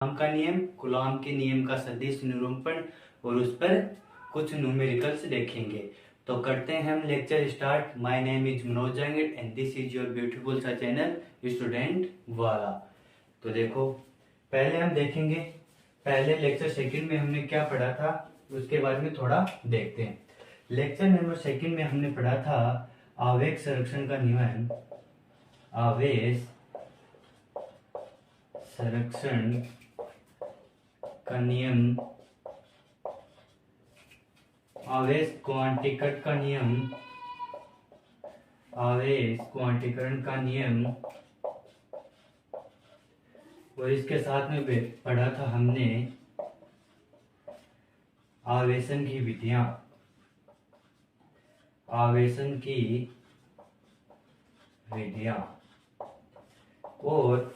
Coulomb का नियम, Coulomb के नियम का सदिश निरूपण और उस पर कुछ न्यूमेरिकल्स देखेंगे। तो करते हैं हम lecture start. My name is Manoj जंगट and this is your beautiful सा चैनल स्टूडेंट वाला। तो देखो, पहले हम देखेंगे, पहले लेक्चर सेकंड में हमने क्या पढ़ा था उसके बारे में थोड़ा देखते हैं। लेक्चर नंबर सेकंड में हमने पढ़ा था आवेग संरक्षण का नियम, आवेश संरक्षण का नियम, आवेश क्वांटीकरण का नियम, आवेश क्वांटीकरण का नियम, और इसके साथ में पढ़ा था हमने आवेशन की विधियां, आवेशन की विधियां, और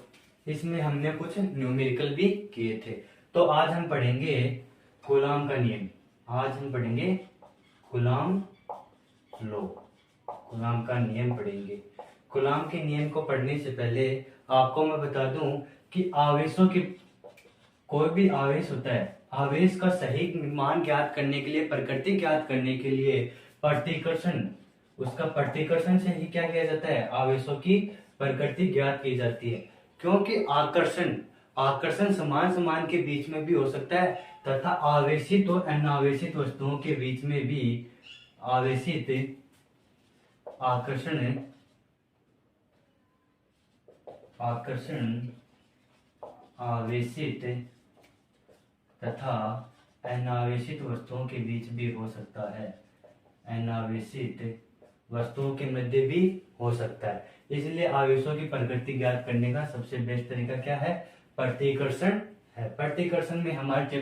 इसमें हमने कुछ न्यूमेरिकल भी किए थे। तो आज हम पढ़ेंगे कूलॉम का नियम, आज हम पढ़ेंगे कूलॉम लॉ, कूलॉम का नियम पढ़ेंगे। कूलॉम के नियम को पढ़ने से पहले आपको मैं बता दूं कि आवेशों की, कोई भी आवेश होता है, आवेश का सही मान ज्ञात करने के लिए, प्रकृति ज्ञात करने के लिए प्रतिकर्षण, उसका प्रतिकर्षण से ही क्या किया जाता है, आवेशों की प्रकृति ज्ञात की जाती है। क्योंकि आकर्षण, आकर्षण समान समान के बीच में भी हो सकता है तथा आवेशित और अनावेशित वस्तुओं के बीच में भी आवेशित आकर्षण, आकर्षण आवेशित तथा अनावेशित वस्तुओं के बीच भी हो सकता है, अनावेशित वस्तुओं के मध्य भी हो सकता है। इसलिए आवेशों की प्रकृति ज्ञात करने का सबसे बेस्ट तरीका क्या है, प्रतिकर्षण है। प्रतिकर्षण में हमारे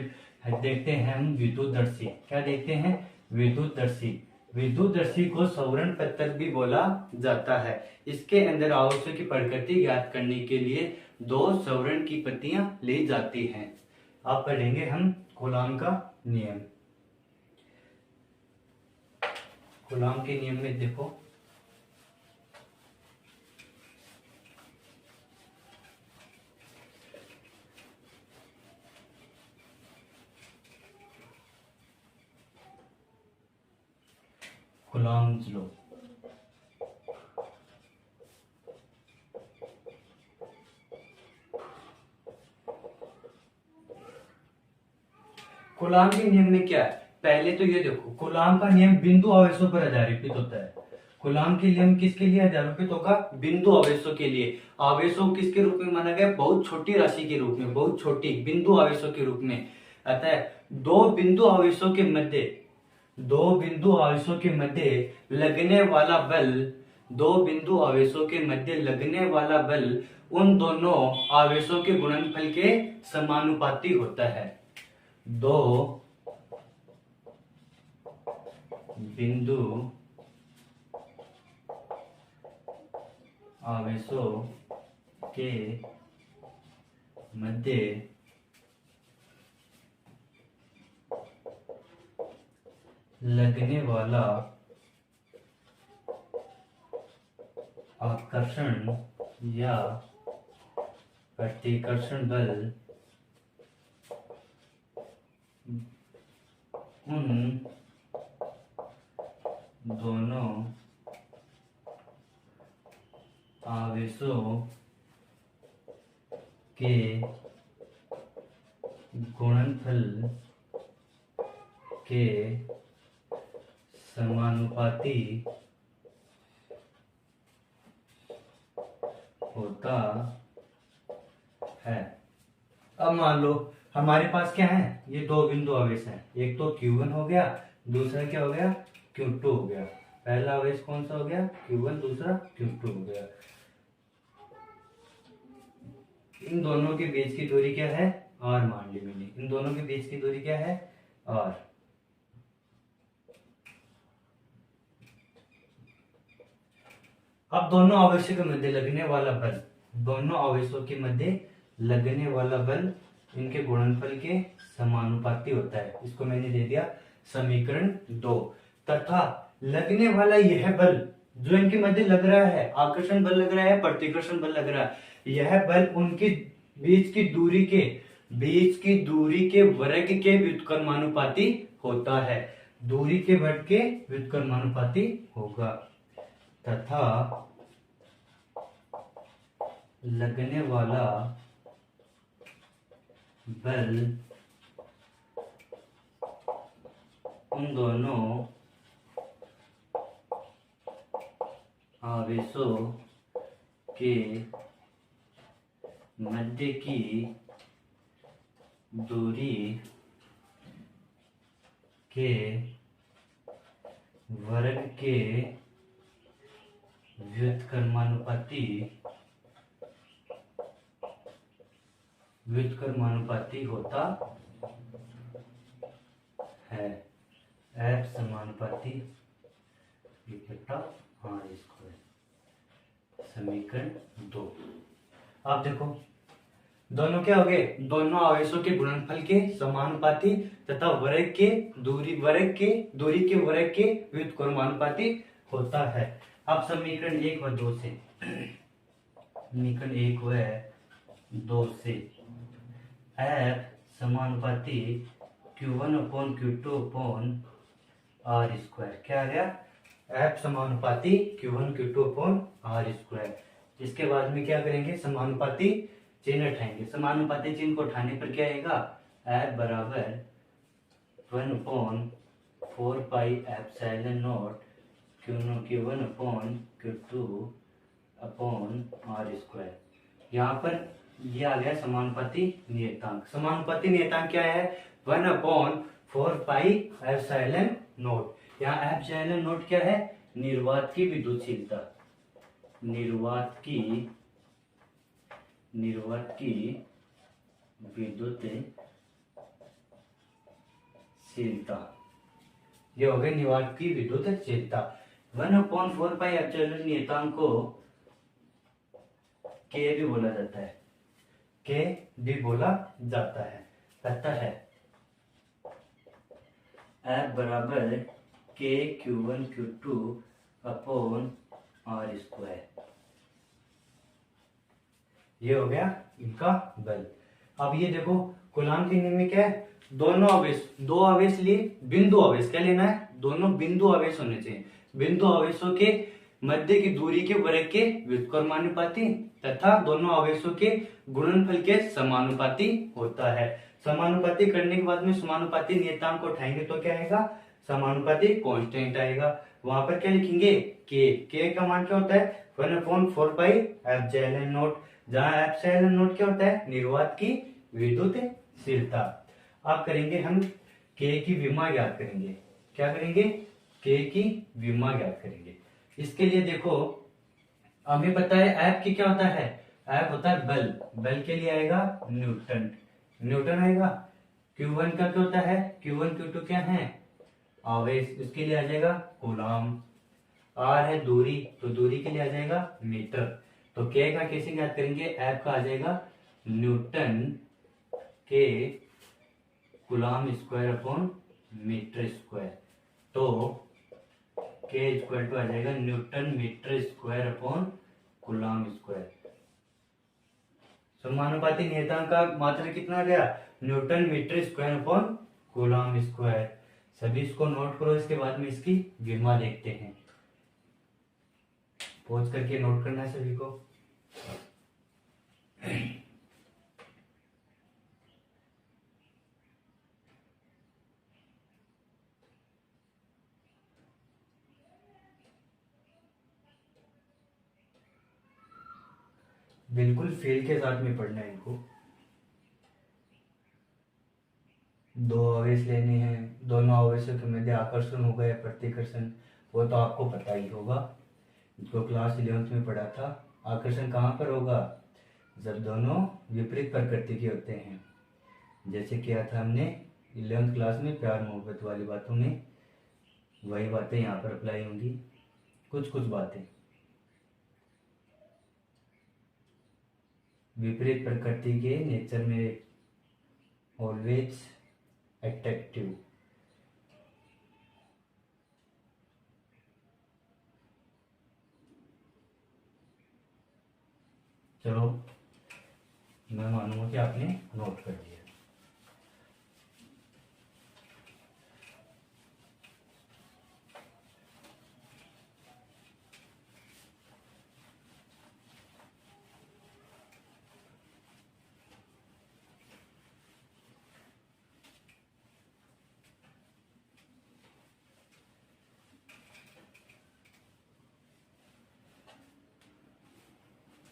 देखते हैं हम विद्युतदर्शी, क्या देखते हैं, विद्युतदर्शी। विद्युतदर्शी को सौवर्ण पत्थर भी बोला जाता है। इसके अंदर आवेशों की प्रकृति ज्ञात करने के लिए दो सौवर्ण की पत्तियां ली जाती हैं। अब पढ़ेंगे हम कूलॉम का नियम। कूलॉम के नियम में देखो, कूलॉम्स लॉ, कूलॉम के नियम में क्या है, पहले तो ये देखो, कूलॉम का नियम बिंदु आवेशों पर आधारित होता है। कूलॉम के नियम किसके लिए आधारित होगा, बिंदु आवेशों के लिए। आवेशों किसके रूप में माना गया, बहुत छोटी राशि के रूप में, बहुत छोटी बिंदु आवेशों के रूप में। अतः दो बिंदु आवेशों के मध्य, दो बिंदु आवेशों के मध्य लगने वाला बल, दो बिंदु आवेशों के मध्य लगने वाला बल उन दोनों आवेशों के गुणनफल के समानुपाती होता है। दो बिंदु आवेशों के मध्य लगने वाला आकर्षण या प्रतिकर्षण बल उन दोनों आवेशों के गुणनफल के समानुपाती होता है। अब मान लो हमारे पास क्या है, ये दो बिंदु आवेश हैं, एक तो Q1 हो गया, दूसरा क्या हो गया, Q2 हो गया। पहला आवेश कौन सा हो गया, Q1, दूसरा Q2 हो गया। इन दोनों के बीच की दूरी क्या है, R मान ली मैंने। इन दोनों के बीच की दूरी क्या है, R। अब दोनों आवेशों के मध्य लगने वाला बल, दोनों आवेशों के मध्य लगने वाला बल इनके गुणनफल के समानुपाती होता है। इसको मैंने दे दिया समीकरण 2। तथा लगने वाला यह बल जो इनके मध्य लग रहा है, आकर्षण बल लग रहा है, प्रतिकर्षण बल लग रहा है, यह बल उनके बीच की दूरी के बीच की दूरी के वर्ग के व्युत्क्रमानुपाती होता है, दूरी के वर्ग के व्युत्क्रमानुपाती होगा, तथा लगने वाला बल उन दोनों आवेशों के मध्य की दूरी के वर्ग के व्युत्क्रमानुपाती होता है। F समानुपाती बटा R स्क्वायर, समीकरण 2। अब देखो दोनों क्या हो गए, दोनों आवेशों के गुणनफल के समानुपाती तथा वर्ग के दूरी के वर्ग के व्युत्क्रमानुपाती होता है। अब समीकरण 1 व 2 से, समीकरण 1 व 2 से F समानुपाती Q1 upon Q2 upon R square, क्या आ गया, F समानुपाती Q1 Q2 upon R square. इसके बाद में क्या करेंगे, समानुपाती चिन्ह उठाएंगे, समानुपाती चिन्ह को उठाने पर क्या आएगा, F बराबर 1 upon 4 pi epsilon not Q1 upon Q2 upon R square. यहाँ पर ये आ गया समानुपाती नियतांक। समानुपाती नियतांक क्या है, 1 अपॉन 4 पाई एप्सिलॉन नॉट। यहाँ एप्सिलॉन नॉट क्या है, निर्वात की विद्युतशीलता, निर्वात की विद्युतशीलता, ये हो गई निर्वात की विद्युतशीलता। 1 अपॉन 4 पाई एप्सिलॉन नियतांक को के भी बोला जाता है, के भी बोला जाता है। अतः F बराबर के Q1 Q2 upon R square, ये हो गया इनका बल। अब ये देखो कूलाम के नियम में क्या है, दोनों आवेश, दो आवेश लिए बिंदु आवेश, क्या लेना है, दोनों बिंदु आवेश होने चाहिए, बिंदु आवेशों के मध्य की दूरी के वर्ग के व्युत्क्रमानुपाती तथा दोनों आवेशों के गुणनफल के समानुपाती होता है। समानुपाती करने के बाद में समानुपाती नियतांक को उठाएंगे तो क्या आएगा, समानुपाती कांस्टेंट आएगा। वहां पर क्या लिखेंगे, के का मान क्या होता है, 1 अपॉन 4 पाई एप्सिलॉन नॉट, जहां एप्सिलॉन नॉट क्या होता है, निर्वात की विद्युतशीलता। अब करेंगे हम के की विमा ज्ञात करेंगे, क्या करेंगे, के की विमा ज्ञात करेंगे। इसके लिए देखो हमें पता है F की क्या होता है, F होता है बल, बल के लिए आएगा न्यूटन, न्यूटन आएगा। Q1 का क्या होता है, Q1 Q2 क्या है, आवेश, इसके लिए आ जाएगा कूलाम। R है दूरी, तो दूरी के लिए आ जाएगा मीटर। तो K का कैसे ज्ञात करेंगे, F का आ जाएगा न्यूटन के coulomb square upon metre square. तो K इक्वल टू आ जाएगा newton metre square upon coulomb square. समानुपाती नियतांक का मात्रा कितना आ गया, newton metre square upon coulomb square. सभी इसको नोट करो, इसके बाद में इसकी विमा देखते हैं। पॉज करके नोट करना है सभी को। बिल्कुल फेल के साथ में पढ़ना है इनको। दो आवेश लेने हैं, दोनों आवेशों के मध्य आकर्षण होगा या प्रतिकर्षण, वो तो आपको पता ही होगा, जो क्लास 11th में पढ़ा था। आकर्षण कहाँ पर होगा, जब दोनों विपरीत प्रकृति के होते हैं, जैसे किया था हमने 11th क्लास में प्यार मोहब्बत वाली बातों में, वही बातें यहाँ पर अप्लाई होंगी, कुछ बातें। विपरीत प्रकृति के नेचर में ऑलवेज अट्रैक्टिव। चलो मैं मानूंगा कि आपने नोट कर लिया।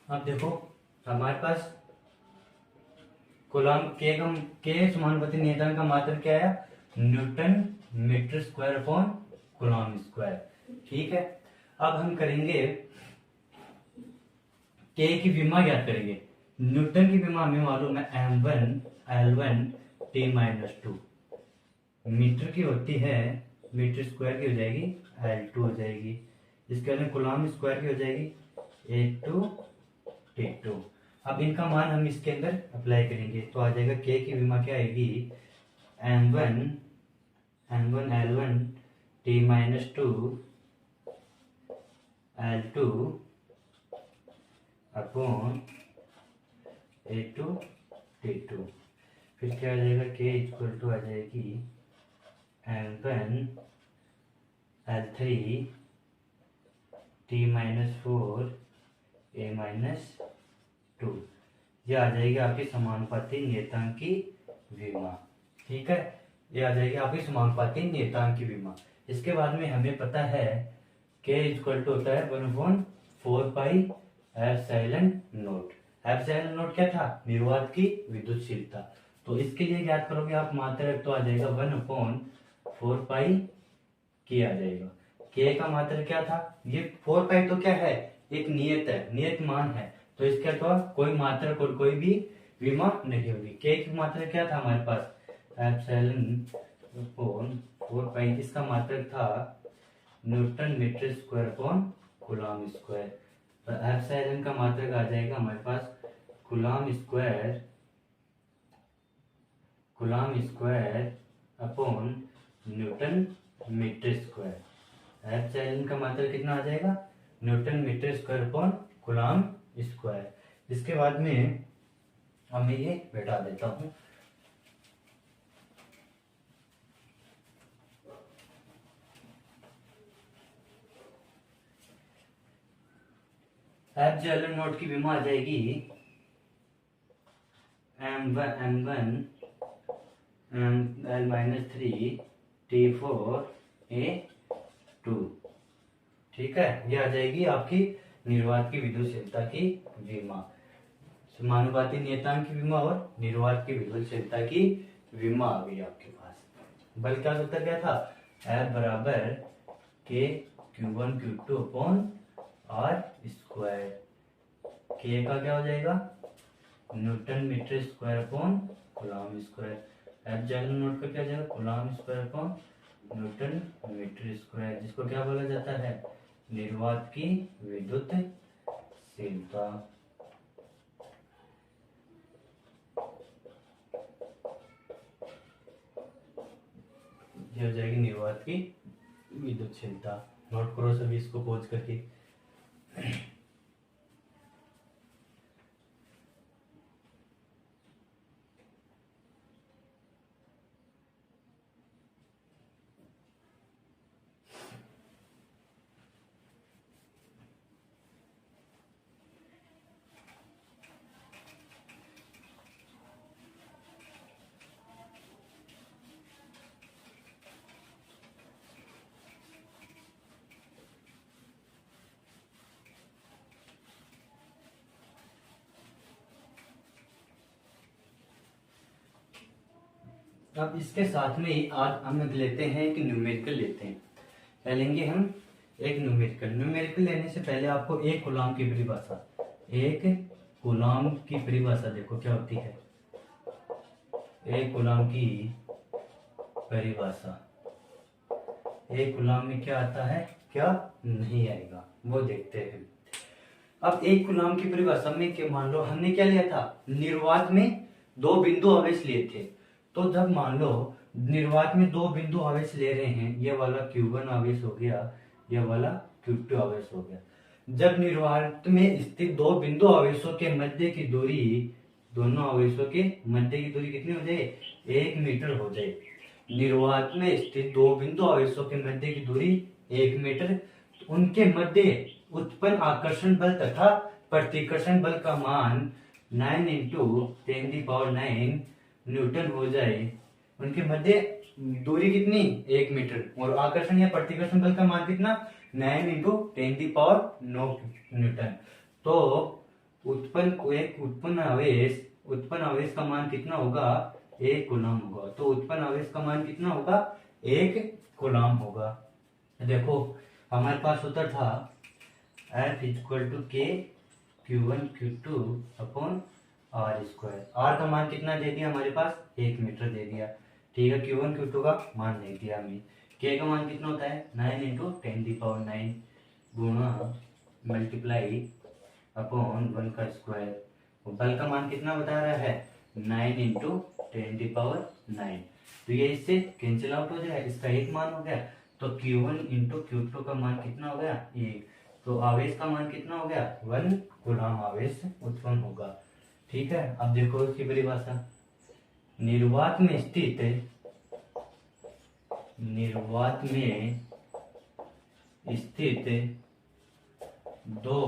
अब देखो हमारे पास कूलाम के समानुपाती नियतांक का मात्रक क्या है, newton metre square upon coulomb square. ठीक है, अब हम करेंगे के की विमा ज्ञात करेंगे। न्यूटन की विमा हमें मालूम है m1 L1 T-2, मीटर की होती है, मीटर स्क्वायर की हो जाएगी L2 हो जाएगी, इसके बाद में कूलाम स्क्वायर की हो जाएगी A2 T2। अब इनका मान हम इसके अंदर अप्लाई करेंगे तो आ जाएगा के की विमा क्या आएगी, m1 L1 T-2 L2 upon A2 T2। फिर क्या आ जाएगा, के इक्वल टू आ जाएगी m1 L3 T-4 A-2। ये आ जाएगी आपकी समानुपाती नियतांक की विमा। ठीक है, ये आ जाएगी आपकी समानुपाती नियतांक की विमा। इसके बाद में हमें पता है के इक्वल टू होता है 1/4 pi epsilon not. Epsilon not क्या था, निर्वात की विद्युतशीलता। तो इसके लिए ज्ञात करोगे आप मात्रक तो आ जाएगा 1/4 पाई के आ जाएगा। के का मात्रक क्या था, ये 4 पाई तो क्या है, एक नियत है, नियत मान है, तो इसके अलावा कोई मात्रक और कोई भी विमा नहीं होगी। के की मात्रक क्या था हमारे पास, एप्सिलॉन अपॉन 4 पाई, इसका मात्रक था newton metre square upon coulomb square. तो एप्सिलॉन का मात्रक आ जाएगा हमारे पास coulomb square upon newton metre square. Epsilon का मात्रक कितना आ जाएगा, newton metre square upon coulomb square. इसके बाद में अब मैं ये बैठा देता हूं। एप्सिलॉन नॉट की विमा आ जाएगी m1 L-3 T4 A2। ठीक है, ये आ जाएगी आपकी निर्वात की विद्युतशीलता की विमा, समानुपाती नियतांक की विमा और निर्वात की विद्युतशीलता की विमा आ गई आपके पास। बल का सूत्र क्या था, F बराबर के Q1 Q2 upon R square. के का क्या हो जाएगा, newton metre square upon coulomb square. Epsilon naught का क्या हो जाएगा, coulomb square upon newton metre square, जिसको क्या बोला जाता है, निर्वात की विद्युतशीलता। ये हो जाएगी निर्वात की विद्युतशीलता। नोट करो सभी इसको पॉज करके। अब इसके साथ में ही आज हम लेते हैं एक न्यूमेरिकल लेते हैं। क्या लेंगे हम, एक न्यूमेरिकल लेने से पहले आपको एक कूलाम की परिभाषा, एक कूलाम की परिभाषा देखो क्या होती है। एक कूलाम की परिभाषा, एक कूलाम में क्या आता है क्या नहीं आएगा वो देखते हैं। अब एक कूलाम की परिभाषा में क्या, मान लो हमने क्या लिया था, निर्वात में दो बिंदु आवेश लिए थे। तो जब मान लो निर्वात में दो बिंदु आवेश ले रहे हैं, ये वाला Q1 आवेश हो गया, ये वाला Q2 आवेश हो गया। जब निर्वात में स्थित दो बिंदु आवेशों के मध्य की दूरी, दोनों आवेशों के मध्य की दूरी कितनी हो जाए, 1 मीटर हो जाए। निर्वात में स्थित दो बिंदु आवेशों के मध्य की दूरी 1 मीटर, उनके मध्य उत्पन्न आकर्षण बल तथा प्रतिकर्षण बल का मान 9 × 10⁹ न्यूटन हो जाए। उनके मध्य दूरी कितनी, 1 मीटर, और आकर्षण या प्रतिकर्षण बल का मान कितना, 9 × 10⁹ न्यूटन। तो उत्पन्न आवेश का मान कितना होगा, 1 कूलम होगा। तो उत्पन्न आवेश का मान कितना होगा, 1 कूलम होगा। देखो हमारे पास सूत्र था F इक्वल टू के Q1 Q2 upon r square. Are का मान कितना दे दिया हमारे पास, 1 मीटर दे दिया। ठीक है, Q1 Q2 का मान दे दिया हमें। के का मान कितना होता है, 9 इंटू 10⁹ गुणा मल्टीप्लाई अपॉन 1 का स्क्वायर। बल का मान कितना बता रहा है, 9 इंटू 10⁹। तो ये इससे कैंसिल आउट हो जाएगा, इसका एक मान हो गया। तो Q1 इंटू Q2 का मान कितना हो गया, 1। तो आवेश का मान कितना हो गया, 1 कूलम आवेश उत्पन्न होगा। ठीक है, अब देखो इसकी परिभाषा। निर्वात में स्थित दो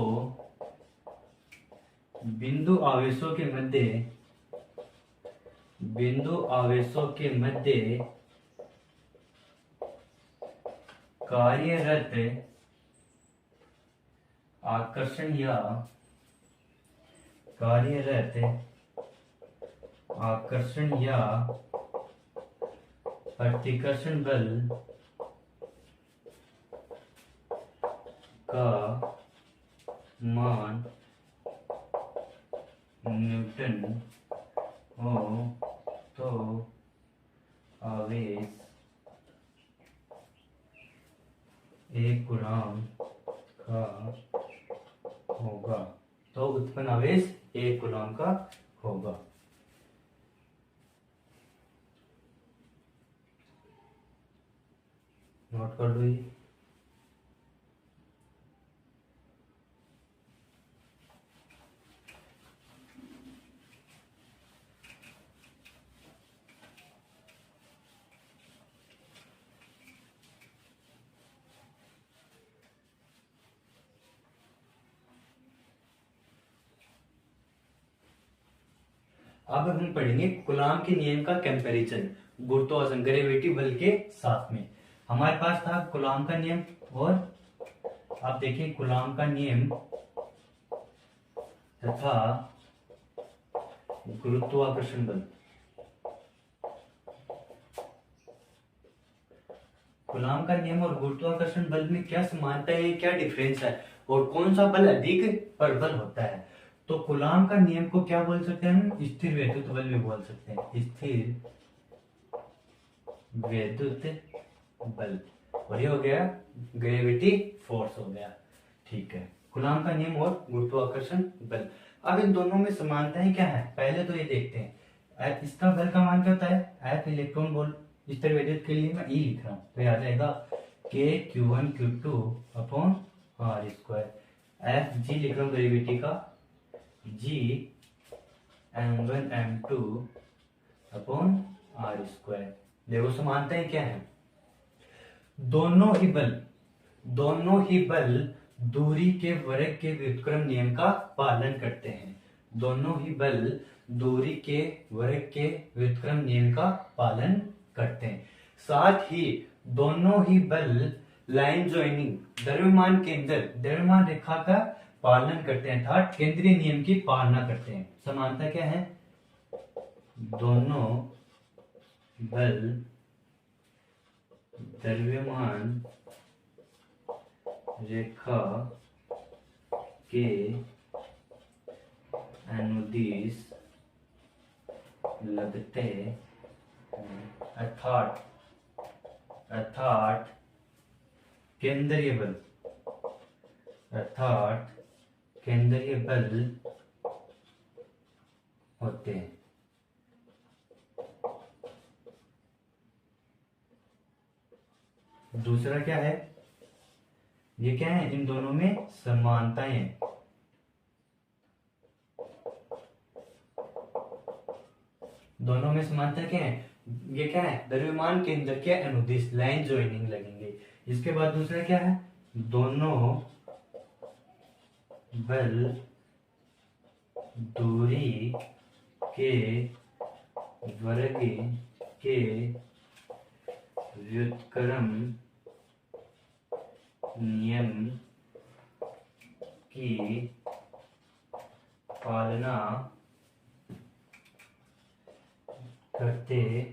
बिंदु आवेशों के मध्य कार्यरत आकर्षण या प्रतिकर्षण बल का मान न्यूटन हो तो आवेश 1 कूलम का होगा। तो उत्पन्न आवेश 1 कूलम का होगा। नोट कर लो ये। अब हम पढ़ेंगे कूलॉम के नियम का कंपैरिजन गुरुत्वाकर्षण ग्रेविटी बल के साथ में। हमारे पास था कूलॉम का नियम, और आप देखिए कूलॉम का नियम तथा गुरुत्वाकर्षण बल। कूलॉम का नियम और गुरुत्वाकर्षण बल में क्या समानता है, क्या डिफरेंस है, और कौन सा बल अधिक प्रबल होता है। तो कूलॉम का नियम को क्या बोल सकते हैं हम, स्थिर वैद्युत बल भी बोल सकते हैं, स्थिर वैद्युत बल। और ये हो गया ग्रेविटी फोर्स हो गया। ठीक है, कूलॉम का नियम और गुरुत्वाकर्षण बल। अब इन दोनों में समानताएं क्या है, पहले तो ये देखते हैं। इसका बल का मान क्या होता है, F इलेक्ट्रॉन वोल्ट। स्थिर वैद्युत के लिए मैं E लिख रहा हूं, तो आ जाएगा K Q1 Q2 upon r square. F G लिख रहा हूं ग्रेविटी का, G M1 M2 upon r square. देखो समानताएं क्या है, दोनों ही बल दूरी के वर्ग के व्युत्क्रम नियम का पालन करते हैं। दोनों ही बल दूरी के वर्ग के व्युत्क्रम नियम का पालन करते हैं। साथ ही दोनों ही बल लाइन ज्वाइनिंग द्रव्यमान रेखा का पालन करते हैं, अर्थात केंद्रीय नियम की पालना करते हैं। समानता क्या है, दोनों बल द्रव्यमान रेखा के अनुदिश लगते हैं, अर्थात केंद्रीय बल होते हैं। दूसरा क्या है, ये क्या है, इन दोनों में समानताएं हैं। दोनों में समानता क्या है, ये क्या है, द्रव्यमान केंद्र के अनुदिश लाइन ज्वाइनिंग लगेंगे। इसके बाद दूसरा क्या है, दोनों बल दूरी के वर्ग के व्युत्क्रम नियम की पालना करते हैं।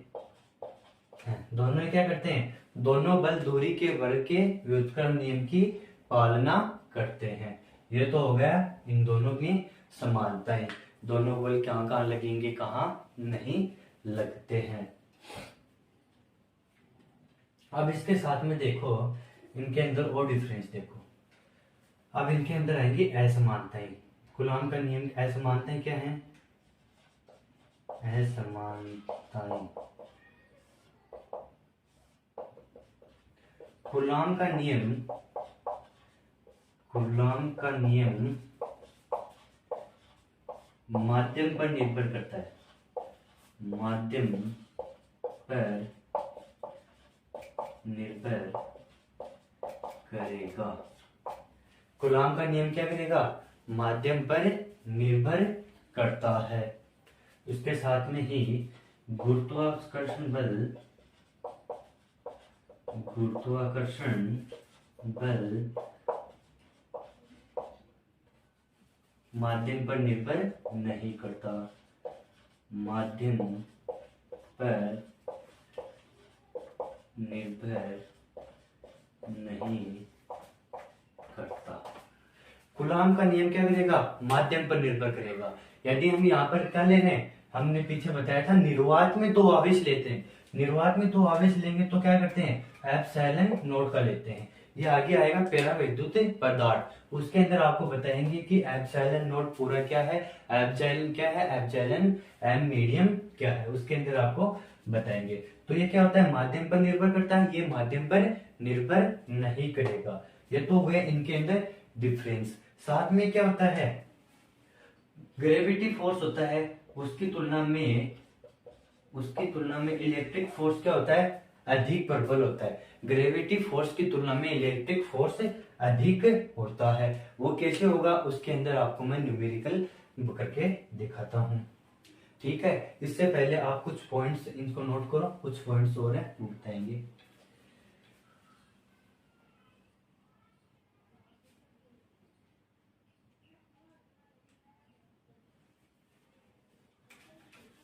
दोनों क्या करते हैं? दोनों बल दूरी के वर्ग के व्युत्क्रम नियम की पालना करते हैं। ये तो हो गया इन दोनों की समानताएं। दोनों बल कहाँ कहाँ लगेंगे, कहाँ नहीं लगते हैं। अब इसके साथ में देखो इनके अंदर और डिफरेंस देखो। अब इनके अंदर आएंगी असमानताएं। कूलॉम का नियम असमानताएं क्या है? असमानताएं कूलॉम का नियम, कूलॉम का नियम माध्यम पर निर्भर करता है। माध्यम पर निर्भर करेगा। कूलॉम का नियम क्या करेगा? माध्यम पर निर्भर करता है। इसके साथ में ही गुरुत्वाकर्षण बल, गुरुत्वाकर्षण बल माध्यम पर निर्भर नहीं करता। माध्यम पर निर्भर नहीं करता। कूलॉम का नियम क्या करेगा? माध्यम पर निर्भर करेगा। यदि हम यहाँ पर क्या ले रहे हैं, हमने पीछे बताया था निर्वात में दो आवेश लेते हैं। निर्वात में दो आवेश लेंगे तो क्या करते हैं? एप्सिलॉन नोट का लेते हैं। ये आगे आएगा परावैद्युत पदार्थ, उसके अंदर आपको बताएंगे कि एप्सिलॉन नोट पूरा क्या है, एप्सिलॉन क्या है, एप्सिलॉन एम मीडियम क्या है, उसके अंदर आपको बताएंगे। तो ये क्या होता है? माध्यम पर निर्भर करता है, ये माध्यम पर निर्भर नहीं करेगा। ये तो हुए इनके अंदर डिफरेंस। साथ में क्या होता है? ग्रेविटी फोर्स होता है, उसकी तुलना में इलेक्ट्रिक फोर्स क्या होता है? अधिक प्रबल होता है। ग्रेविटी फोर्स की तुलना में इलेक्ट्रिक फोर्स अधिक होता है। वो कैसे होगा उसके अंदर आपको मैं न्यूमेरिकल करके दिखाता हूँ। ठीक है, इससे पहले आप कुछ पॉइंट्स इनको नोट करो, कुछ पॉइंट्स और हैं वो बताएंगे।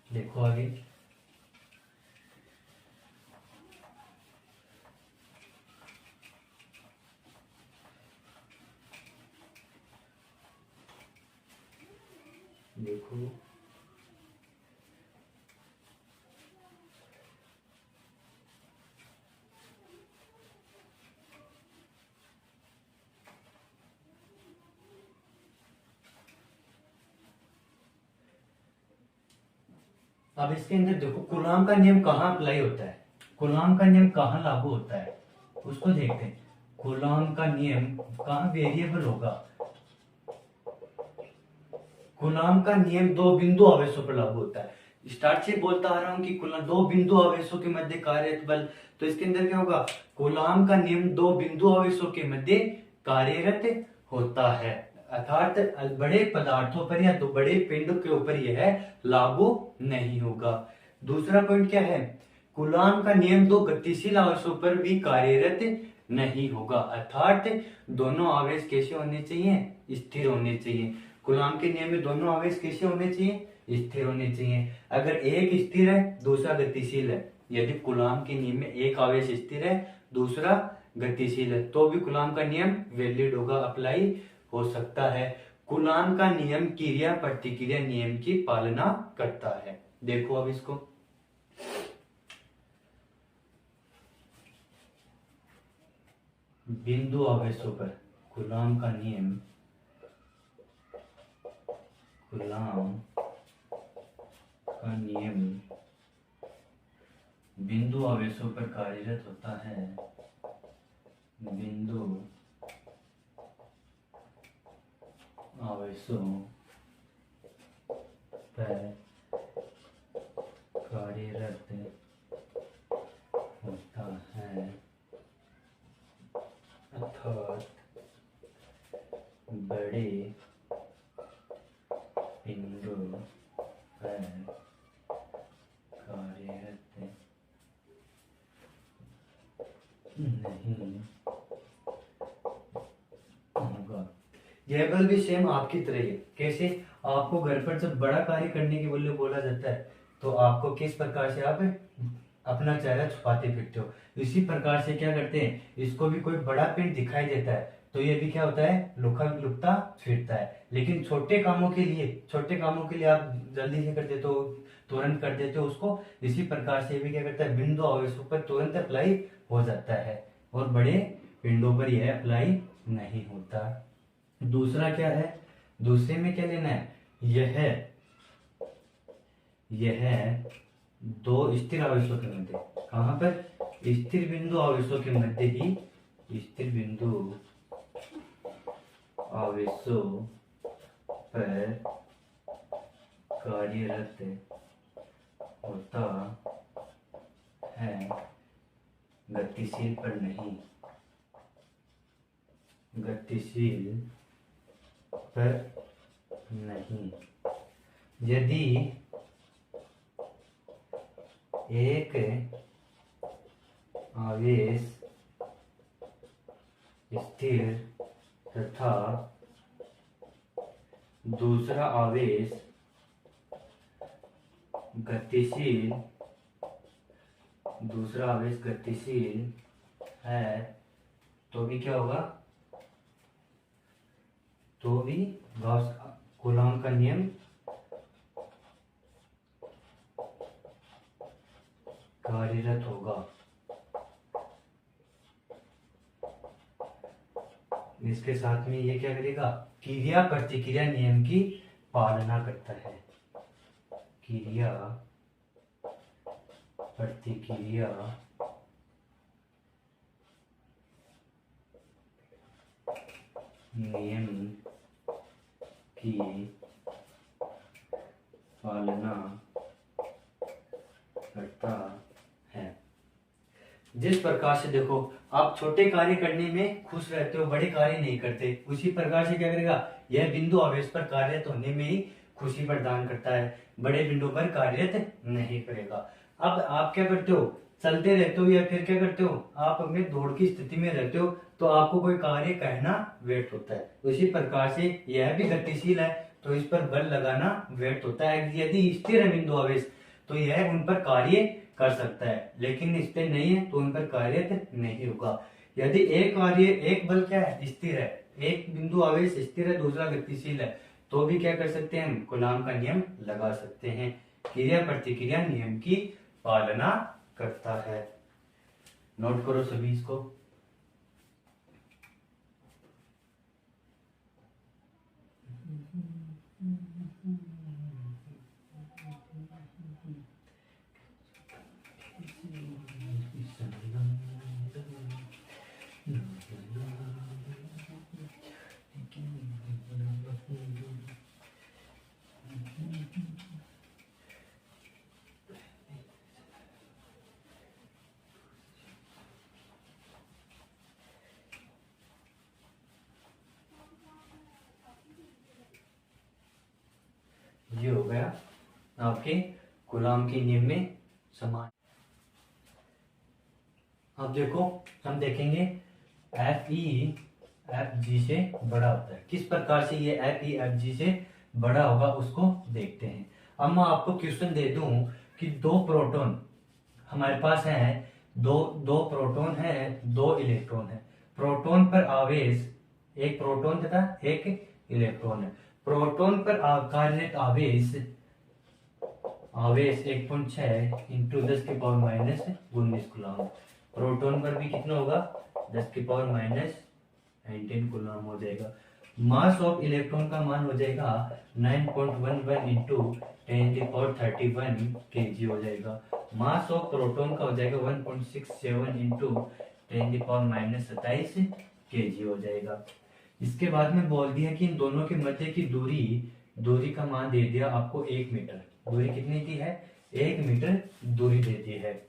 देखो आगे, देखो अब इसके अंदर देखो कूलॉम का नियम कहाँ अप्लाई होता है, कूलॉम का नियम कहाँ लागू होता है उसको देखते हैं। कूलॉम का नियम कहाँ वेरिएबल होगा? कूलॉम का नियम दो बिंदु आवेशों पर लागू होता है। स्टार्ट से बोलता आ रहा हूं कि दो बिंदु आवेशों के मध्य कार्यरत बल, तो इसके अंदर क्या होगा? कूलॉम का नियम दो बिंदु आवेशों के मध्य कार्यरत होता है, अर्थात बड़े पदार्थों पर या तो बड़े पिंड के ऊपर यह लागू नहीं होगा। दूसरा पॉइंट क्या है? कूलॉम का नियम दो गतिशील आवेशों पर भी कार्यरत नहीं होगा, अर्थात दोनों आवेश कैसे होने चाहिए? स्थिर होने चाहिए। कूलॉम के नियम में दोनों आवेश कैसे होने चाहिए? स्थिर होने चाहिए। अगर एक स्थिर है दूसरा गतिशील है, यदि कूलॉम के नियम में एक आवेश स्थिर है दूसरा गतिशील है तो भी कूलॉम का नियम वैलिड होगा, अप्लाई हो सकता है। कूलॉम का नियम क्रिया प्रतिक्रिया नियम की पालना करता है। देखो अब इसको, बिंदु आवेशों पर कूलॉम का नियम, कूलॉम का नियम बिंदु आवेशों पर कार्यरत होता है। बिंदु आवेशों पर कार्यरत होता है, अर्थात बड़े पिंडों पर कार्यरत नहीं होगा। यह बल भी सेम आपकी तरह है। कैसे? आपको घर पर जब बड़ा कार्य करने के लिए बोला जाता है तो आपको किस प्रकार से आप अपना चेहरा छुपाते फिरते हो। इसी प्रकार से क्या करते हैं, इसको भी कोई बड़ा पेड़ दिखाई देता है तो ये भी क्या होता है, लुका लुकता फिरता है। लेकिन छोटे कामों के लिए आप जल्दी से कर देते हो, तुरंत कर देते हो उसको। इसी प्रकार से भी क्या करता है, बिंदु आवेशों पर तुरंत अप्लाई हो जाता है और बड़े पिंडों पर यह अप्लाई नहीं होता। दूसरा क्या है, दूसरे में क्या लेना है, यह दो स्थिर आवेशों के मध्य, कहां पर, स्थिर बिंदु आवेशों के मध्य ही, स्थिर बिंदु आवेशों पर कार्यरत होता है, गतिशील पर नहीं, गतिशील पर नहीं। यदि एक आवेश स्थिर तथा दूसरा आवेश गतिशील है तो भी क्या होगा, तो भी गॉस कूलॉम का नियम कार्यरत होगा। इसके साथ में ये क्या करेगा, क्रिया प्रतिक्रिया नियम की पालना करता है, क्रिया प्रतिक्रिया नियम की पालना करता है। जिस प्रकार से देखो आप छोटे कार्य करने में खुश रहते हो, बड़े कार्य नहीं करते, उसी प्रकार से क्या करेगा, यह बिंदु आवेश पर कार्यरत होने में ही खुशी प्रदान करता है, बड़े बिंदु पर कार्यरत नहीं करेगा। अब आप क्या करते हो, चलते रहते हो या फिर क्या करते हो, आप अपने दौड़ की स्थिति में रहते हो तो आपको कोई कार्य कहना व्यर्थ होता है। उसी प्रकार से यह भी गतिशील है तो इस पर बल लगाना व्यर्थ होता है। यदि स्थिर है बिंदु आवेश तो यह उन पर कार्य कर सकता है, लेकिन स्थिर नहीं है तो उन पर कार्य नहीं होगा। यदि एक बल क्या है, स्थिर है, एक बिंदु आवेश स्थिर है, दूसरा गतिशील है, तो भी क्या कर सकते हैं, हम कूलॉम का नियम लगा सकते हैं, क्रिया प्रतिक्रिया नियम की पालना करता है। नोट करो सभी इसको। ये हो गया आपके कूलॉम के नियम में समान। अब देखो हम देखेंगे FE/FG से बड़ा होता है, किस प्रकार से ये FE/FG से बड़ा होगा उसको देखते हैं। अब मैं आपको क्वेश्चन दे दूं कि दो प्रोटॉन हमारे पास है, दो प्रोटॉन है, दो इलेक्ट्रॉन है। प्रोटॉन पर आवेश, एक प्रोटॉन तथा एक इलेक्ट्रॉन है। प्रोटॉन पर कार्यरत आवेश 1.6 इंटू 10⁻⁻19 कूलॉम। प्रोटॉन पर भी कितना होगा, 10⁻⁻19 कूलॉम हो जाएगा। मास ऑफ इलेक्ट्रॉन का मान हो जाएगा 9.11 इंटू 10⁻31 kg हो जाएगा। मास ऑफ प्रोटॉन का हो जाएगा 1.67 इंटू 10⁻⁻27 kg हो जाएगा। इसके बाद में बोल दिया कि इन दोनों के मध्य की दूरी का मान दे दिया आपको 1 मीटर। दूरी कितनी दी है, 1 मीटर दूरी दे दी है।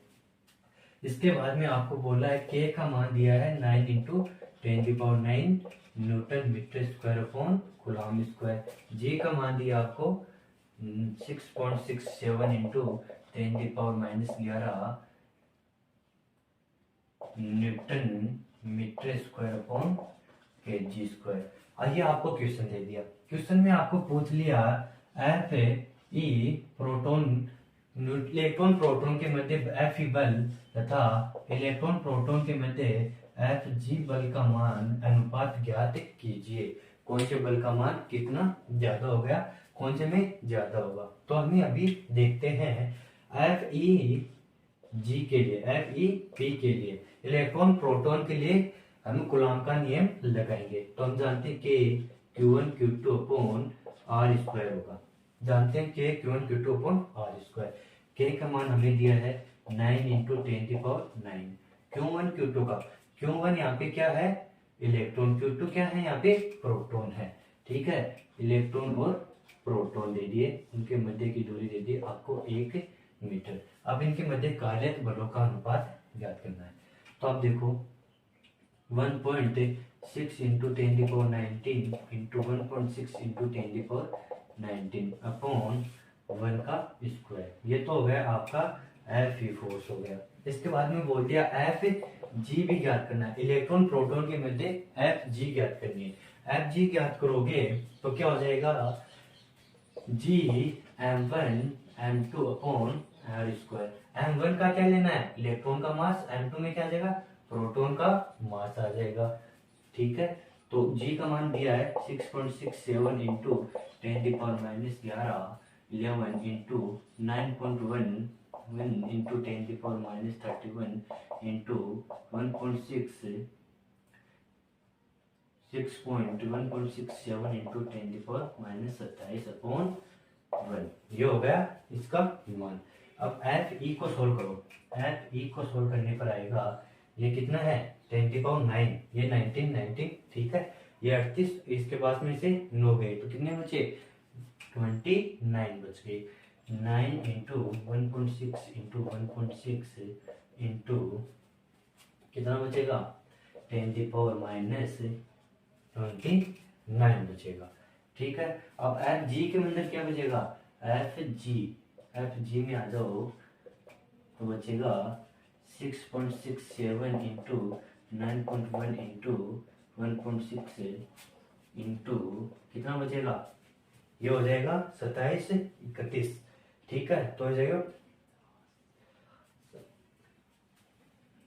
इसके बाद में आपको बोला है K का मान दिया है 9 into 10⁻9 newton metre square upon coulomb square. G का मान दिया आपको 6.67 into 10⁻11 newton metre square upon kg square. आइए आपको क्वेश्चन दे दिया, क्वेश्चन में आपको पूछ लिया F E proton, electron proton के मध्य एफ ई बल तथा इलेक्ट्रॉन प्रोटॉन के मध्य एफ जी बल का मान अनुपात ज्ञात कीजिए। कौन से बल का मान कितना ज्यादा हो गया, कौन से में ज्यादा होगा। तो हमें अभी देखते हैं एफ ई जी के लिए, एफ ई पी के लिए, इलेक्ट्रॉन प्रोटॉन के लिए हम कूलॉम का नियम लगाएंगे। तो हम जानते हैं कि Q1 Q2 upon r square होगा, जानते हैं कि Q1 Q2 upon r square. के का मान हमें दिया है 9 इंटू 10⁹। Q1 Q2 का, Q1 यहाँ पे क्या है इलेक्ट्रॉन, Q2 क्या है यहाँ पे प्रोटॉन है, ठीक है। इलेक्ट्रॉन और प्रोटॉन दे दिए, उनके मध्य की दूरी दे दी आपको 1 मीटर। अब इनके मध्य कार्यरत बलों का अनुपात ज्ञात करना है। तो आप देखो 1.6 इंटू 10⁻19 इंटू 1.6 इंटू 10⁻19 अपॉन 1 का स्क्वायर, ये तो हो गया आपका एफ ई फोर्स हो गया। इसके बाद में बोल दिया एफ जी भी ज्ञात करना है, इलेक्ट्रॉन प्रोटॉन के मध्य एफ जी ज्ञात करनी है। एफ जी ज्ञात करोगे तो क्या हो जाएगा जी m1 m2 upon r square. m1 का क्या लेना है इलेक्ट्रॉन का मास, m2 में क्या आ जाएगा प्रोटॉन का मास आ जाएगा, ठीक है। तो g का मान दिया है 6.67 into 10⁻11 11 into 9.11 into 10⁻31 into 1.67 into 10⁻27 upon 1, ये हो गया इसका मान। अब एफ ई को सोल्व करो, एफ ई को सोल्व करने पर आएगा ये कितना है 10⁹, ये 19 ठीक है, ये 38, इसके पास में से 9 गए तो कितने बचे 29 बच गए। 9 इंटू 1.6 इंटू 1.6 इंटू कितना बचेगा 10⁻29 बचेगा, ठीक है। अब एफ जी के अंदर क्या बचेगा एफ जी में आ जाओ तो बचेगा 6.67 इंटू 9.1 इंटू 1.6 इंटू कितना बचेगा, ये हो जाएगा 27 31, ठीक है। तो हो जाएगा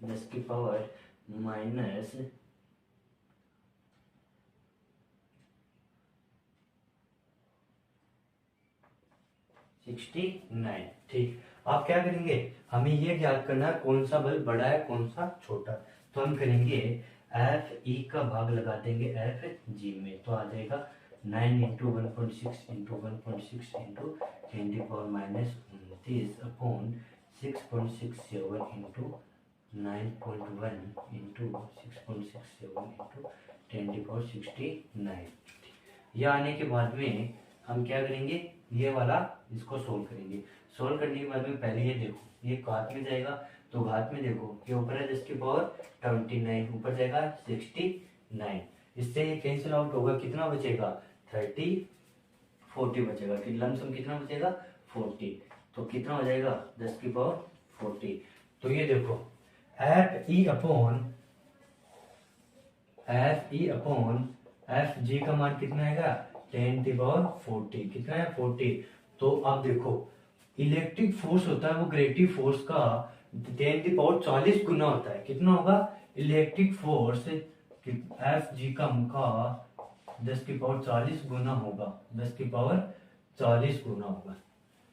10 की पावर माइनस 69, ठीक। आप क्या करेंगे हमें ये ज्ञात करना है कौन सा बल बड़ा है कौन सा छोटा, तो हम करेंगे एफ ई का भाग लगा देंगे एफ जी में, तो आ जाएगा 9 into 1.6 into 1.6 into 10⁻29 upon 6.67 into 9.1 into 6.67 into 10⁻69। यह आने के बाद में हम क्या करेंगे ये वाला इसको सोल्व करेंगे। सोल्व करने के बाद में पहले ये देखो ये घात में जाएगा तो घात में देखो ये ऊपर है 10 की पावर 29, ऊपर जाएगा 69, इससे ये कैंसिल आउट होगा, कितना बचेगा 30 40 बचेगा, कि लमसम कितना बचेगा 40, तो कितना हो जाएगा 10 की पावर 40। तो ये देखो F E upon F G का मान कितना आएगा 10⁻40, कितना है 40। तो आप देखो इलेक्ट्रिक फोर्स होता है वो ग्रेविटी फोर्स का 10⁻40 गुना होता है, कितना होगा इलेक्ट्रिक फोर्स एफ जी का 10⁻40 गुना होगा, 10⁻40 गुना होगा।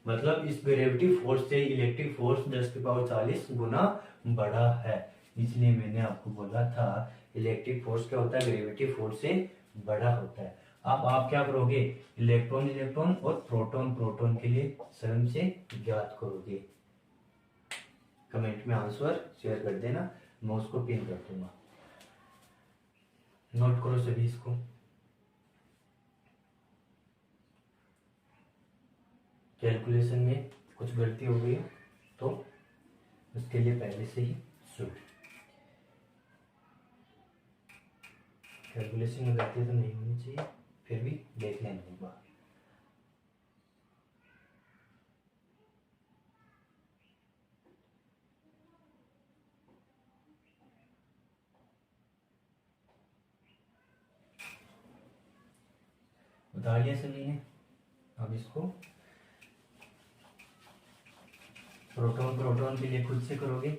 मतलब इस ग्रेविटी फोर्स से इलेक्ट्रिक फोर्स 10⁻40 गुना बड़ा है, इसलिए मैंने आपको बोला था इलेक्ट्रिक फोर्स क्या होता है ग्रेविटी फोर्स से बड़ा होता है। अब आप क्या करोगे इलेक्ट्रॉन और प्रोटॉन के लिए स्वयं से ज्ञात करोगे। कमेंट में आंसर शेयर कर देना, मैं उसको पिन कर दूंगा, नोट करो सभी इसको। कैलकुलेशन में कुछ गलती हो गई तो उसके लिए पहले से ही सुन, कैलकुलेशन में गलती तो नहीं होनी चाहिए, फिर भी देख लेना एक बार। बता लिया सभी ने। अब इसको प्रोटॉन प्रोटॉन के लिए खुद से करोगे।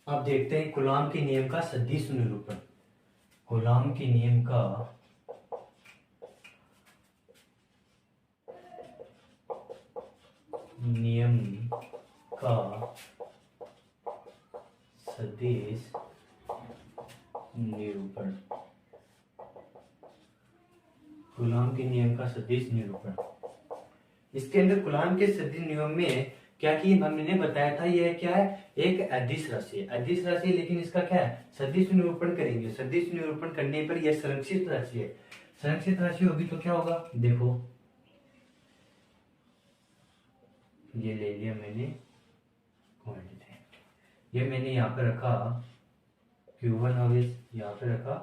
अब देखते हैं कूलॉम के नियम का सदिश निरूपण। कूलॉम के नियम का सदिश निरूपण। कूलॉम के नियम का सदिश निरूपण। इसके अंदर कूलॉम के सदिश नियम में क्या कि हमने बताया था, यह क्या है, एक अदिश राशि है। अदिश राशि है, लेकिन इसका क्या है, सदिश निरूपण करेंगे। सदिश निरूपण करने पर यह संरक्षित राशि है। संरक्षित राशि होगी तो क्या होगा, देखो ये ले लिया मैंने, ये मैंने यहाँ पे रखा Q1 आवेश, यहाँ पे रखा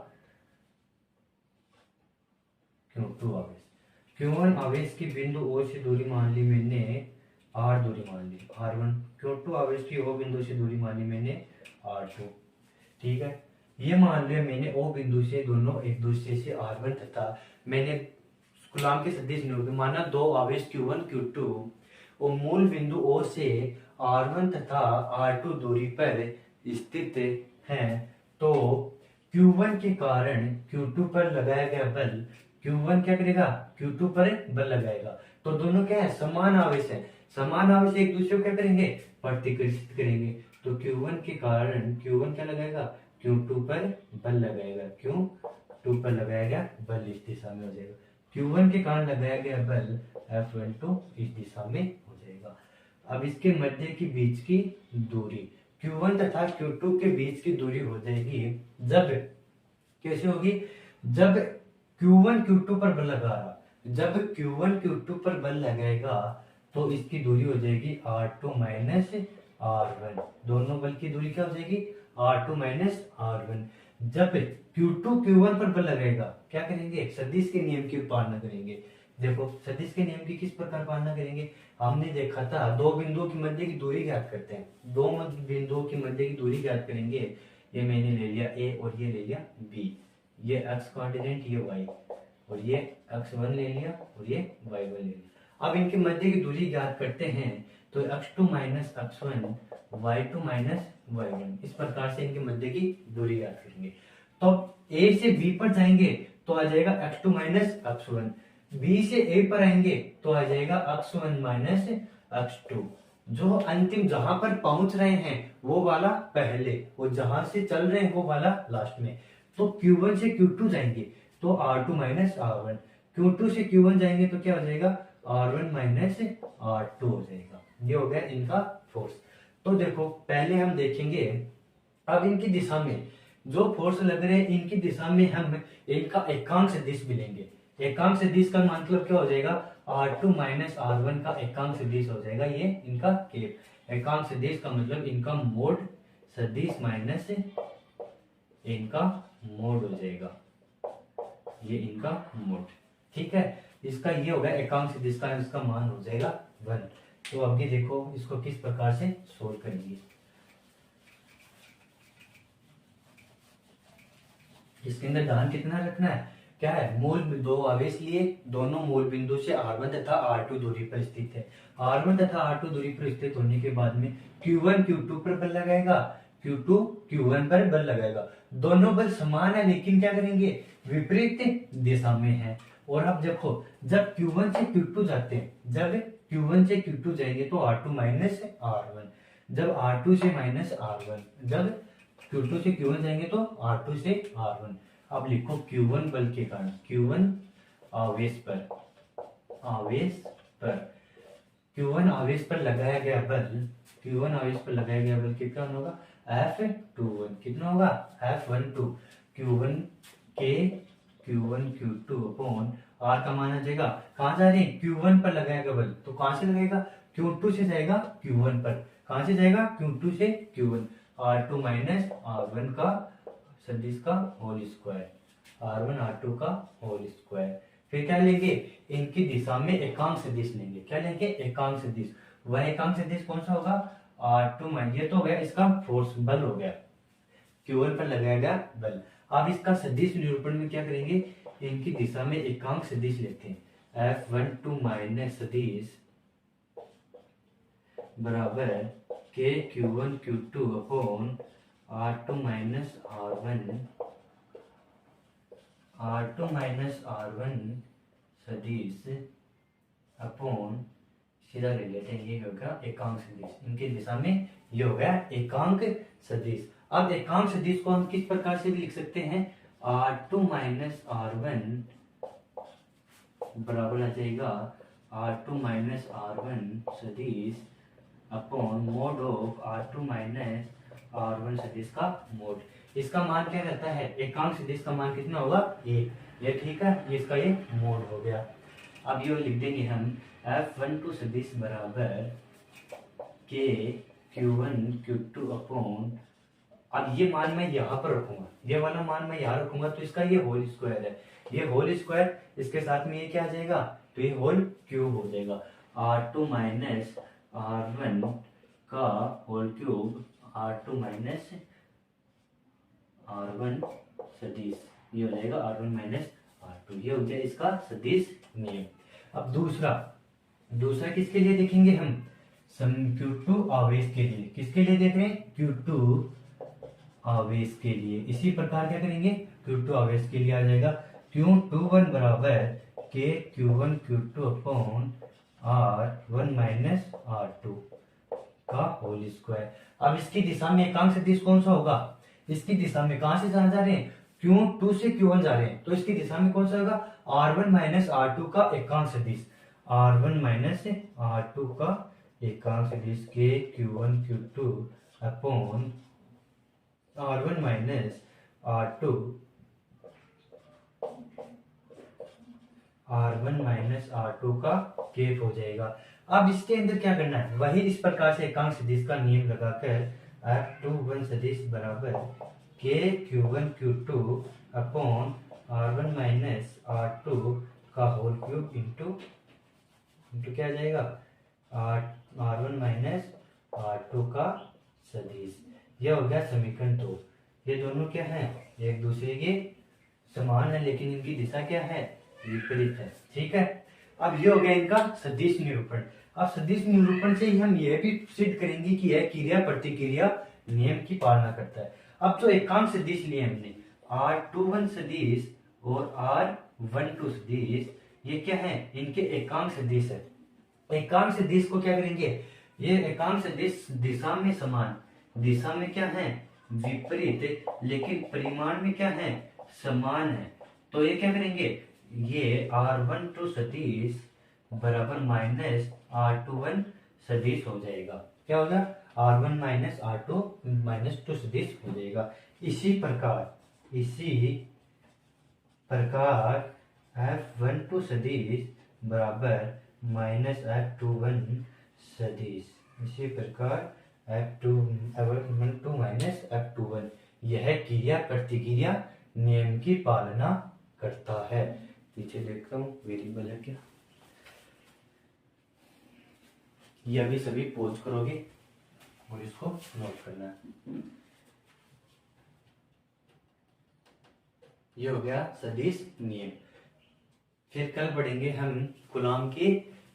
Q2 आवेश। Q1 आवेश की बिंदु O से दूरी मान ली मैंने R दूरी मान ली R1। Q2 आवेश की O बिंदु से दूरी मान ली मैंने R2। ठीक है, ये मान लिया मैंने O बिंदु से दोनों एक दूसरे से R1 तथा मैंने कूलॉम के सदिश निरूपण माना दो आवेश Q1 Q2 और मूल बिंदु O से R1 तथा R2 दूरी पर स्थित हैं, तो Q1 के कारण Q2 पर लगाया गया बल, Q1 क्या करेगा, Q2 पर बल लगाएगा। तो दोनों क्या है, समान आवेश है। समान आवेश एक दूसरे को क्या करेंगे, प्रतिकर्षित करेंगे। तो Q1 के कारण Q1 क्या लगाएगा, Q2 पर बल लगाएगा। Q2 पर लगाया गया बल इस दिशा में हो जाएगा। Q1 के कारण लगाया गया बल F12 इस दिशा में हो जाएगा। अब इसके मध्य के बीच की दूरी Q1 तथा Q2 के बीच की दूरी हो जाएगी, जब कैसे होगी, जब Q1 Q2 पर बल लगा रहा, जब Q1 Q2 पर बल लगाएगा तो इसकी दूरी हो जाएगी R2 माइनस R1। दोनों बल की दूरी क्या हो जाएगी, R2 माइनस R1। जब Q2 Q1 पर बल लगाएगा क्या करेंगे, सदिश के नियम की पालना करेंगे। देखो सदिश के नियम की किस प्रकार पालना करेंगे, हमने देखा था दो बिंदुओं की मध्य की दूरी ज्ञात करते हैं। दो बिंदुओं की मध्य की दूरी ज्ञात करेंगे। ये मैंने ले लिया A और ये ले लिया B, ये x कोऑर्डिनेट, ये y, और ये x1 ले लिया और ये y1 ले लिया। अब इनके मध्य की दूरी ज्ञात करते हैं, तो x2 minus x1, y2 minus y1, इस प्रकार से इनके मध्य की दूरी ज्ञात करेंगे। तो A से B पर जाएंगे तो आ जाएगा x2 माइनस x1, B से A पर आएंगे तो आ जाएगा x1 माइनस x2। जो अंतिम जहां पर पहुंच रहे हैं वो वाला पहले, और जहां से चल रहे हैं वो वाला लास्ट में। तो Q1 से Q2 जाएंगे तो R2 माइनस R1, Q2 से Q1 जाएंगे तो क्या हो जाएगा, R1 माइनस R2 हो जाएगा। ये हो गया इनका फोर्स। तो देखो पहले हम देखेंगे, अब इनकी दिशा में जो फोर्स लग रहे हैं इनकी दिशा में हम इनका एकांक सदिश भी लेंगे। एकांक सदिश का मतलब क्या हो जाएगा, R2 माइनस R1 का एकांक सदिश हो जाएगा, ये इनका केप। एकांक सदिश का मतलब इनका मोड सदिश माइनस इनका मोड हो जाएगा, ये इनका मोड। ठीक है, इसका ये होगा एकांक सदिश का, इसका मान हो जाएगा 1। तो अब ये देखो इसको किस प्रकार से सोल्व करेंगे। इसके अंदर ध्यान कितना रखना है, क्या है, मूल दो आवेश लिए, दोनों मूल बिंदु से R1 तथा R2 दूरी पर स्थित है। R1 तथा R2 दूरी पर स्थित होने के बाद में Q1 Q2 पर बल लगाएगा, Q2 Q1 पर बल लगाएगा। दोनों बल समान है लेकिन क्या करेंगे, विपरीत दिशा में है। और अब देखो जब Q1 से Q2 जाते हैं, जब Q1 से Q2 जाएंगे तो R2 माइनस R1, जब R2 से माइनस R1, जब Q2 से Q1 जाएंगे तो R2 से R1। अब लिखो Q1 बल के कारण, Q1 आवेश पर, Q1 आवेश पर लगाया गया बल, Q1 आवेश पर लगाया गया बल कितना होगा, F21, कितना होगा, F12। Q1 के Q1 Q2 अपॉन R का मान आ जाएगा, कहाँ जा रहे हैं, Q1 पर लगाया गया बल, तो कहां से लगेगा, Q2 से जाएगा Q1 पर। कहां से जाएगा? Q2 से Q1। R2 माइनस R1 का सदिश का होल स्क्वायर, R1 R2 का होल स्क्वायर। फिर क्या लेंगे? इनकी दिशा में एकांक सदिश लेंगे। क्या लेंगे? एकांक सदिश। वह एकांक सदिश कौन सा होगा? R2 माइनस, ये तो हो गया इसका फोर्स बल हो गया, Q1 पर लगाया गया बल। अब इसका सदिश निरूपण में क्या करेंगे? इनकी दिशा में एकांक सदिश लेते हैं। F12 माइनस सदिश बराबर के Q1 Q2 upon R2 minus R1 सदिश अपॉन, सीधा ले लेते हैं, ये होगा एकांक सदिश। इनकी दिशा में ये हो गया एकांक सदिश। अब एकांक सदिश को हम किस प्रकार से भी लिख सकते हैं? R2 माइनस R1 बराबर आ जाएगा R2 माइनस R1 सदिश upon mode of R2 minus R1 सदिश का मोड। इसका मान क्या रहता है? एकांक सदिश का मान कितना होगा? 1। ये ठीक है, ये इसका ये मोड हो गया। अब ये लिख देंगे हम F12 सदिश बराबर के Q1 Q2 अपॉन, अब ये मान मैं यहाँ पर रखूंगा, ये वाला मान मैं यहाँ रखूंगा, तो इसका ये होल स्क्वायर है, ये होल स्क्वायर, इसके साथ में ये क्या आ जाएगा? तो ये होल क्यूब हो जाएगा। R2 माइनस R1 का whole cube, R2 minus R1 सदिश, ये हो जाएगा R1 माइनस R2। ये हो गया इसका सदिश नियम। अब दूसरा किसके लिए देखेंगे हम? Q2 आवेश के लिए। किसके लिए देख रहे हैं? Q2 आवेश के लिए। इसी प्रकार क्या करेंगे? Q2 आवेश के लिए आ जाएगा Q21 बराबर के Q1 Q2 upon R1 minus R2 का होल स्क्वायर। अब इसकी दिशा में एकांक सदिश कौन सा होगा? इसकी दिशा में कहां से जा रहे हैं? Q2 से Q1 जा रहे हैं, तो इसकी दिशा में कौन सा होगा? R1 माइनस R2 का एकांक सदिश, R1 माइनस R2 का एकांक सदिश के Q1 Q2 upon R1 minus R2 का केप हो जाएगा। अब इसके अंदर क्या करना है? वही इस प्रकार से एकांक सदिश का नियम लगाकर F21 सदिश बराबर के Q1 Q2 upon R1 minus R2 का होल क्यूब इंटू क्या आ जाएगा? R1 माइनस R2 का सदिश। यह हो गया समीकरण 2। ये दोनों क्या है? एक दूसरे के समान है, लेकिन इनकी दिशा क्या है? विपरीत है। ठीक है, अब ये हो गया इनका सदिश निरूपण। अब सदिश निरूपण से ही हम यह भी सिद्ध करेंगे कि यह क्रिया प्रतिक्रिया नियम की पालना करता है। अब जो एकांक सदिश लिए हमने R21 सदिश और R12 सदिश, ये क्या है? इनके एकांक सदिश है। एकांक सदिश को क्या करेंगे? ये एकांक सदिश दिशा में समान, दिशा में क्या है? विपरीत, लेकिन परिमाण में क्या है? समान है। तो ये क्या करेंगे? ये R12 सदिश बराबर माइनस R21 सदिश हो जाएगा। क्या होगा? R1 माइनस R2 माइनस 2 सदिश हो जाएगा। इसी प्रकार F12 सदिश बराबर माइनस F21 सदिश, इसी प्रकार F12 माइनस F21, यह क्रिया प्रतिक्रिया नियम की पालना करता है। पीछे देखता हूँ वेरिएबल है क्या, ये अभी सभी पोज करोगे और इसको नोट करना है। ये हो गया सदिश नियम। फिर कल पढ़ेंगे हम कूलॉम के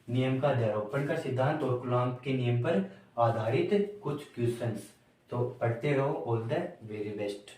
नियम का अध्यारोपण का सिद्धांत और कूलॉम के नियम पर आधारित कुछ क्वेश्चंस। तो पढ़ते रहो। All the very best.